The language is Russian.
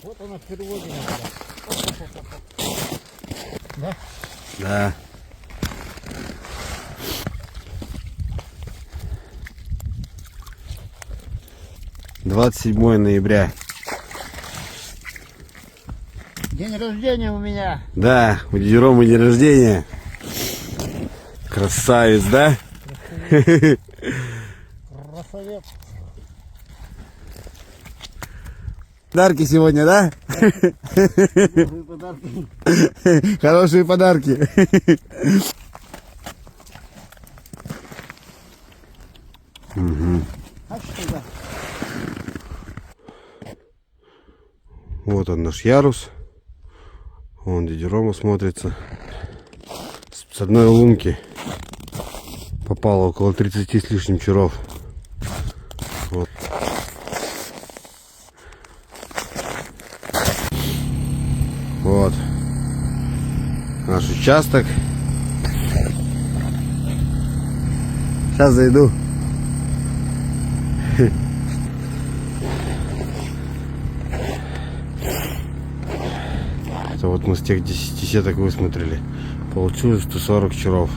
Вот она в переводе. Да? Да. «27 ноября». День рождения у меня. Да, у Дяди Ромы день рождения. Красавец, да? Красавец. Подарки сегодня, да? Добрые подарки. Хорошие подарки. А что да? Вот он наш ярус. Вон Дядя Рома смотрится. С одной лунки попало около 30 с лишним черов. Вот. Вот наш участок. Сейчас зайду. Это вот мы с тех 10 сеток высмотрели. Получилось 140 черов.